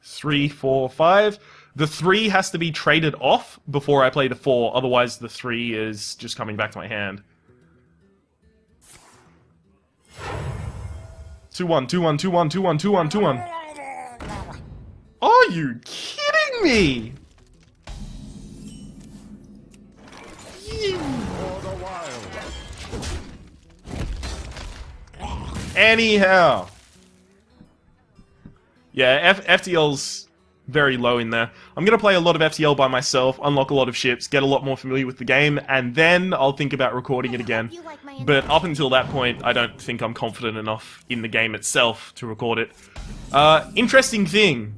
3, 4, 5. The 3 has to be traded off before I play the 4, otherwise the 3 is just coming back to my hand. 2-1, 2-1, 2-1, 2-1, 2-1, 2-1. Are you kidding me? Anyhow. Yeah, FTL's very low in there. I'm gonna play a lot of FTL by myself, unlock a lot of ships, get a lot more familiar with the game, and then I'll think about recording it again. But up until that point, I don't think I'm confident enough in the game itself to record it. Interesting thing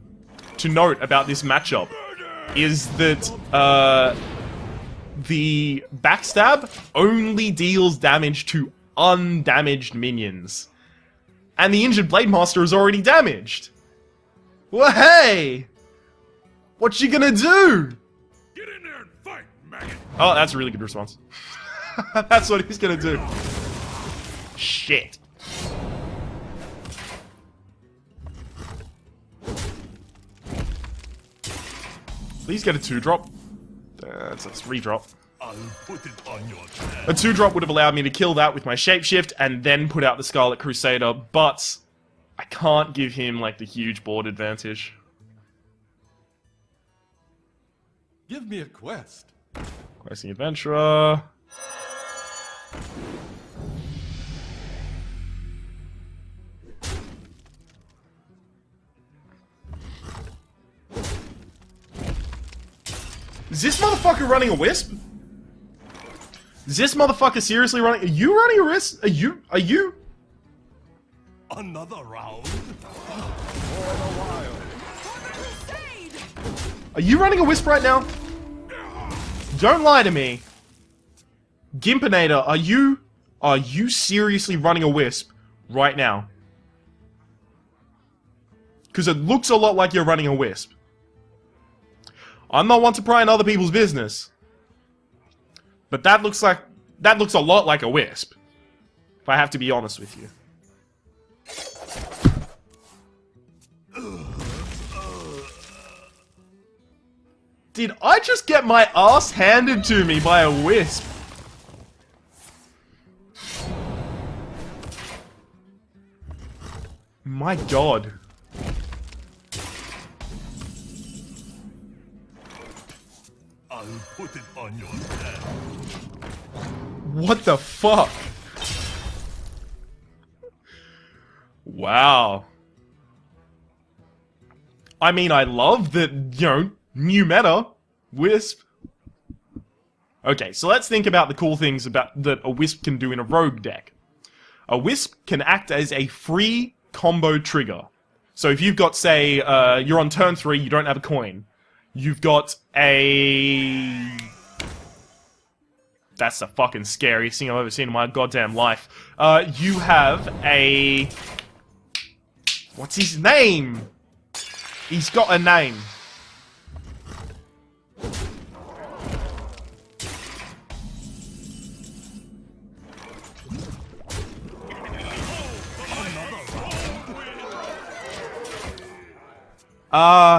to note about this matchup is that the backstab only deals damage to undamaged minions. And the injured Blade Master is already damaged. Well, hey! What you gonna do? Get in there and fight, maggot! Oh, that's a really good response. That's what he's gonna do. Shit. Please get a 2-drop. That's a 3-drop. I'll put it on your head. A 2-drop would have allowed me to kill that with my shapeshift and then put out the Scarlet Crusader, but I can't give him, like, the huge board advantage. Give me a quest. Questing Adventurer. Is this motherfucker running a Wisp? Is this motherfucker seriously running? Are you running a Wisp? Are you? Another round. Are you running a Wisp right now? Don't lie to me. Gimpinator, are you seriously running a Wisp right now? Because it looks a lot like you're running a Wisp. I'm not one to pry in other people's business. But that looks a lot like a Wisp. If I have to be honest with you. Did I just get my ass handed to me by a Wisp? My god. I'll put it on your head. What the fuck? Wow. I mean, I love that, you know, new meta, Wisp. Okay, so let's think about the cool things about that a Wisp can do in a rogue deck. A Wisp can act as a free combo trigger. So if you've got, say, you're on turn 3, you don't have a coin. You've got a... That's the fucking scariest thing I've ever seen in my goddamn life. You have a... What's his name? He's got a name.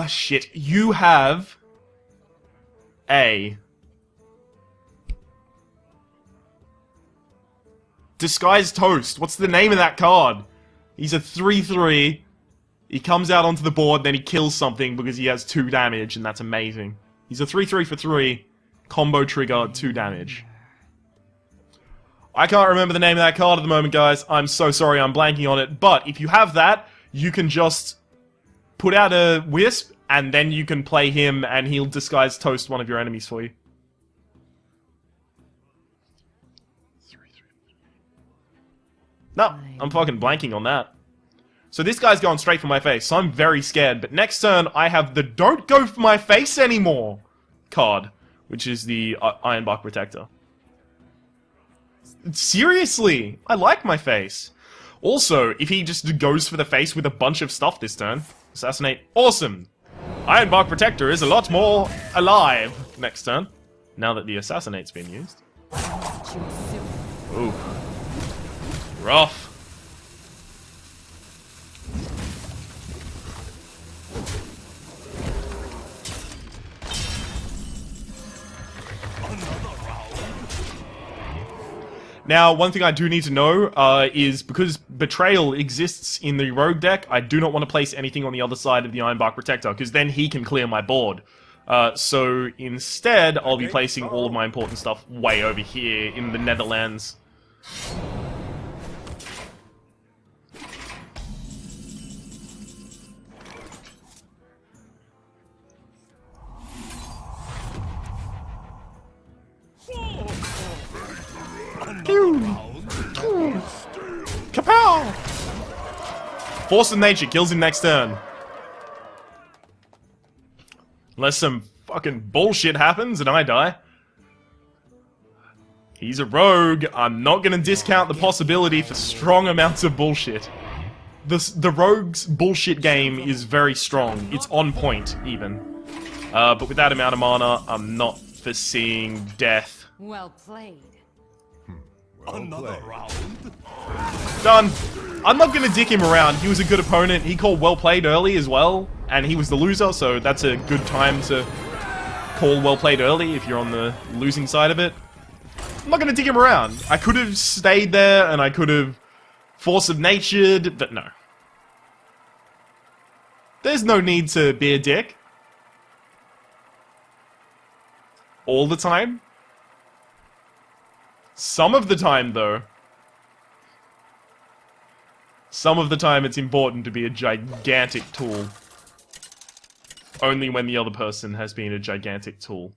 Shit. You have a Disguised Toast. What's the name of that card? He's a 3/3. He comes out onto the board, then he kills something because he has 2 damage, and that's amazing. He's a 3/3 for 3. Combo trigger, 2 damage. I can't remember the name of that card at the moment, guys. I'm so sorry, I'm blanking on it. But if you have that, you can just put out a Wisp, and then you can play him, and he'll Disguise Toast one of your enemies for you. No, I'm fucking blanking on that. So this guy's going straight for my face, so I'm very scared. But next turn, I have the Don't Go For My Face Anymore card, which is the Ironbark Protector. Seriously, I like my face. Also, if he just goes for the face with a bunch of stuff this turn, assassinate, awesome. Ironbark Protector is a lot more alive next turn, now that the assassinate's been used. Ooh. Rough. Now, one thing I do need to know is because Betrayal exists in the Rogue deck, I do not want to place anything on the other side of the Ironbark Protector, because then he can clear my board. So instead, I'll be placing all of my important stuff way over here in the Netherlands. Kapow! Force of Nature kills him next turn. Unless some fucking bullshit happens and I die. He's a rogue. I'm not gonna discount the possibility for strong amounts of bullshit. The rogue's bullshit game is very strong. It's on point, even. But with that amount of mana, I'm not foreseeing death. Well played. Another round. Done. I'm not gonna dick him around. He was a good opponent. He called well played early as well, and he was the loser, so that's a good time to call well played early if you're on the losing side of it. I'm not gonna dick him around. I could have stayed there, and I could have Force of Natured, but no. There's no need to be a dick. All the time. Some of the time, though. Some of the time it's important to be a gigantic tool. Only when the other person has been a gigantic tool.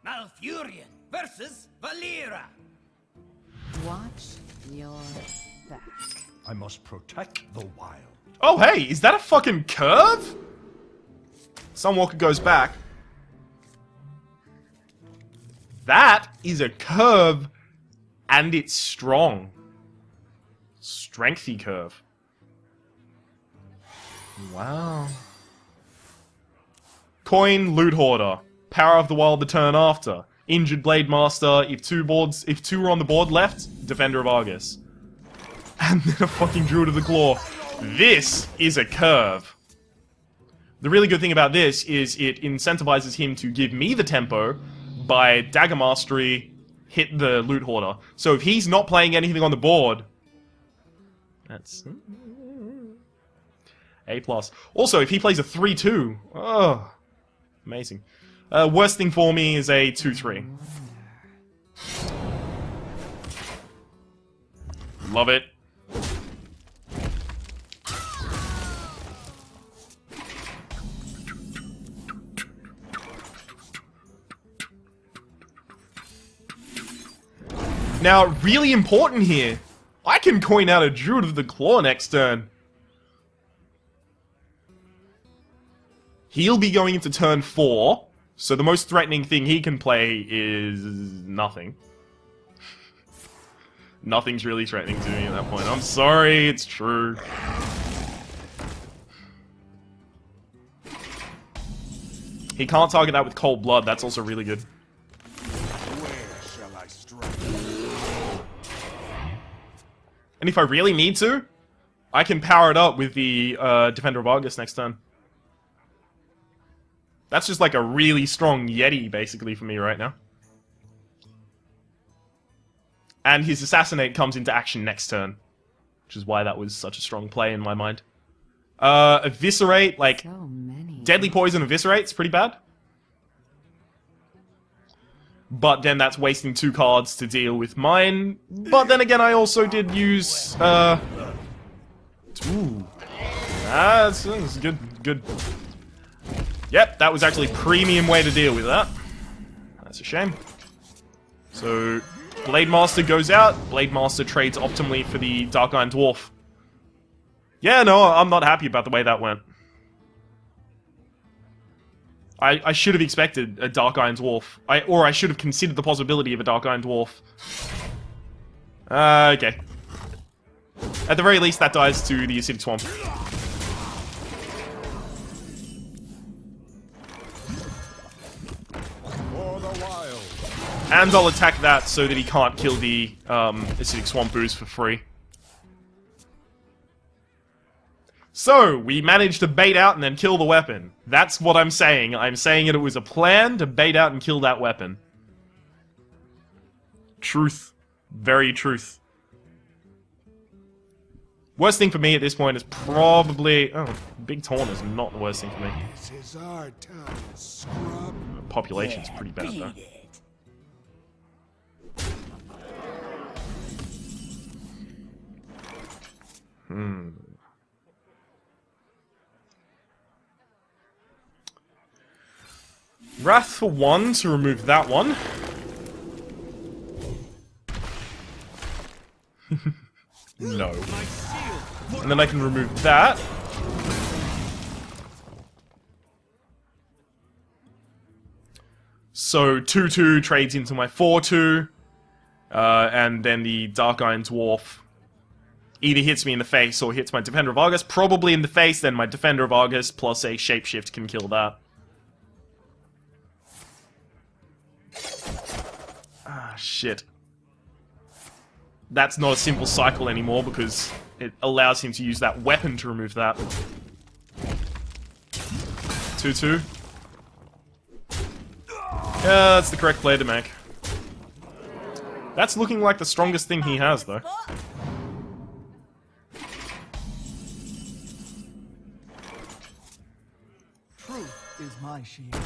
Malfurious versus Valera. Watch your back. I must protect the wild. Oh, hey, is that a fucking curve? Sunwalker goes back. That is a curve, and it's strong. Strengthy curve. Wow. Coin, Loot Hoarder. Power of the Wild the turn after. Injured Blade Master. If two were on the board left, Defender of Argus. And then a fucking Druid of the Claw. This is a curve. The really good thing about this is it incentivizes him to give me the tempo by Dagger Mastery, hit the Loot Hoarder. So if he's not playing anything on the board, that's A+. Also, if he plays a 3-2, oh, amazing. Worst thing for me is a 2-3. Love it. Now, really important here, I can coin out a Druid of the Claw next turn. He'll be going into turn 4, so the most threatening thing he can play is nothing. Nothing's really threatening to me at that point. I'm sorry, it's true. He can't target that with Cold Blood, that's also really good. And if I really need to, I can power it up with the Defender of Argus next turn. That's just like a really strong Yeti, basically, for me right now. And his Assassinate comes into action next turn, which is why that was such a strong play in my mind. Eviscerate, like, So many. Deadly Poison Eviscerate's pretty bad. But then that's wasting 2 cards to deal with mine. But then again, I also did use, ooh. That's good, good. Yep, that was actually premium way to deal with that. That's a shame. So, Blade Master goes out. Blade Master trades optimally for the Dark Iron Dwarf. Yeah, no, I'm not happy about the way that went. I should have expected a Dark Iron Dwarf. Or I should have considered the possibility of a Dark Iron Dwarf. Okay. At the very least, that dies to the Acidic Swamp. For the wild. And I'll attack that so that he can't kill the Acidic Swamp boost for free. So, we managed to bait out and then kill the weapon. That's what I'm saying. I'm saying it was a plan to bait out and kill that weapon. Truth. Very truth. Worst thing for me at this point is probably... Oh, Big Taunt is not the worst thing for me. This is our time, scrub. Population's pretty bad, though. Wrath for 1 to remove that one. No. And then I can remove that. So 2/2 trades into my 4/2. And then the Dark Iron Dwarf either hits me in the face or hits my Defender of Argus. Probably in the face, then my Defender of Argus plus a Shapeshift can kill that. Ah, shit. That's not a simple cycle anymore because it allows him to use that weapon to remove that. 2/2. Yeah, that's the correct play to make. That's looking like the strongest thing he has, though. Truth is my shield.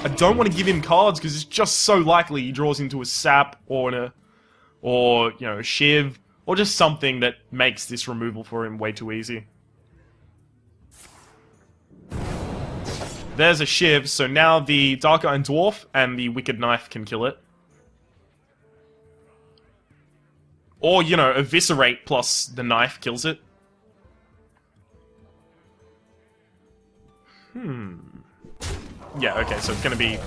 I don't want to give him cards because it's just so likely he draws into a sap or you know, a shiv, or just something that makes this removal for him way too easy. There's a shiv, so now the Dark Iron Dwarf and the Wicked Knife can kill it. Or, you know, Eviscerate plus the knife kills it. Yeah, okay, so it's gonna be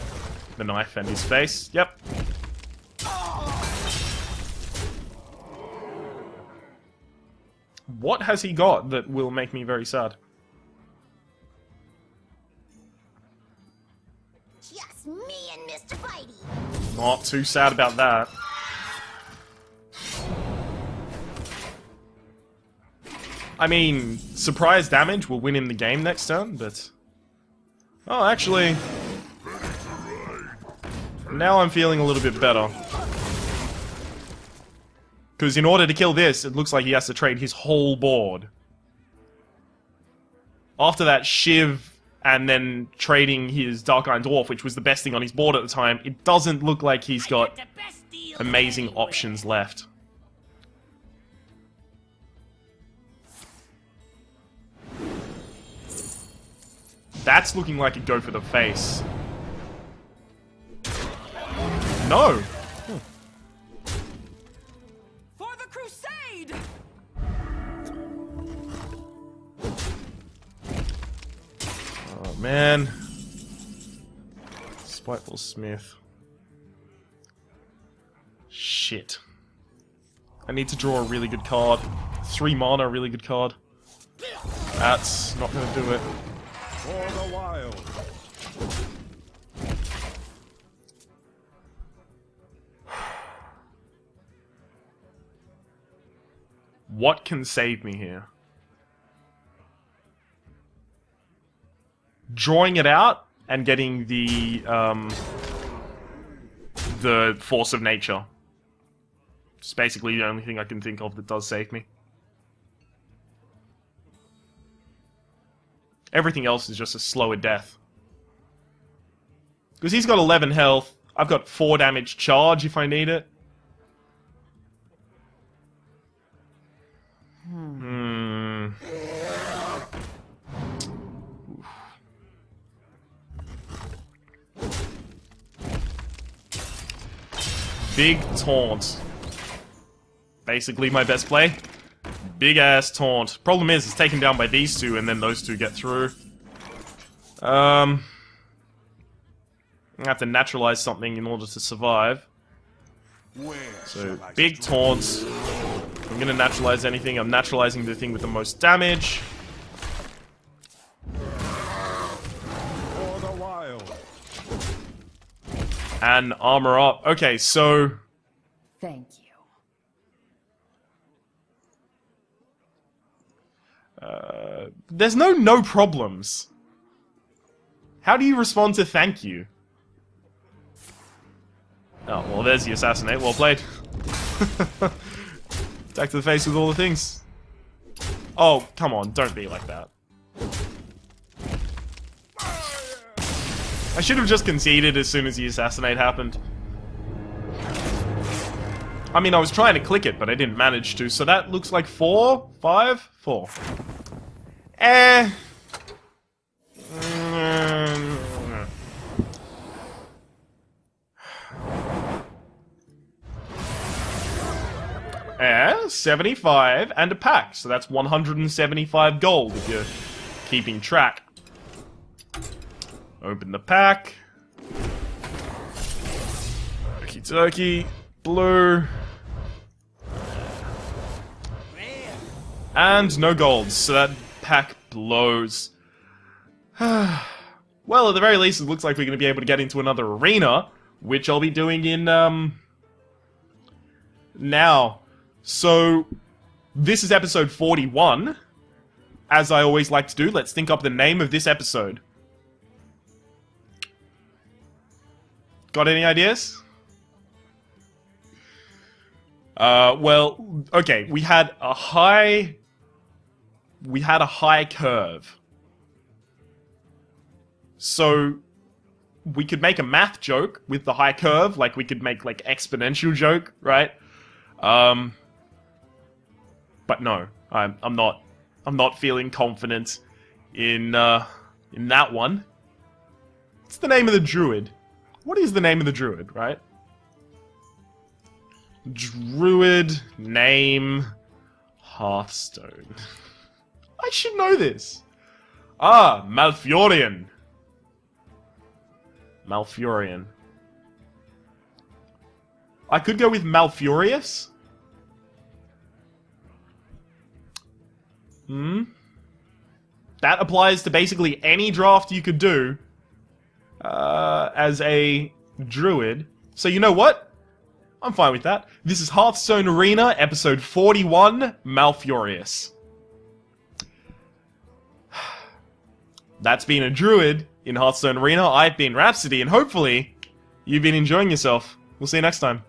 the knife and his face. Yep. What has he got that will make me very sad? Just me and Mr. Bitey. Not too sad about that. I mean, surprise damage will win him the game next turn, but... Oh, actually... Now I'm feeling a little bit better. Because in order to kill this, it looks like he has to trade his whole board. After that Shiv, and then trading his Dark Iron Dwarf, which was the best thing on his board at the time, it doesn't look like he's got amazing options left. That's looking like a go for the face. No! For the crusade! Oh, man. Spiteful Smith. Shit. I need to draw a really good card. 3 mana, really good card. That's not gonna do it. For the wild. What can save me here? Drawing it out and getting the Force of Nature. It's basically the only thing I can think of that does save me. Everything else is just a slower death. Because he's got 11 health. I've got 4 damage charge if I need it. Big taunt. Basically my best play. Big ass taunt. Problem is, it's taken down by these two, and then those two get through. I have to naturalize something in order to survive. So, big taunts. If I'm gonna naturalize anything, I'm naturalizing the thing with the most damage. For the wild. And armor up. Okay, so... Thank you. There's no problems. How do you respond to thank you? Oh, well, there's the assassinate. Well played. Back to the face with all the things. Oh, come on. Don't be like that. I should have just conceded as soon as the assassinate happened. I mean, I was trying to click it, but I didn't manage to. So that looks like 4? 5? 4. Eh... 75 and a pack, so that's 175 gold if you're keeping track. Open the pack. Okie dokie. Blue. And no gold, so that pack blows. Well, at the very least, it looks like we're going to be able to get into another arena, which I'll be doing in, now. So, this is episode 41. As I always like to do, let's think up the name of this episode. Got any ideas? Well, okay, we had a high curve. So, we could make a math joke with the high curve, like we could make, like, exponential joke, right? But no, I'm not feeling confident in that one. What's the name of the druid? What is the name of the druid, right? Druid name Hearthstone. I should know this. Ah, Malfurion. Malfurion. I could go with Malfurious. That applies to basically any draft you could do as a druid. So you know what? I'm fine with that. This is Hearthstone Arena, episode 41, Malfurious. That's been a druid in Hearthstone Arena. I've been Rhapsody, and hopefully you've been enjoying yourself. We'll see you next time.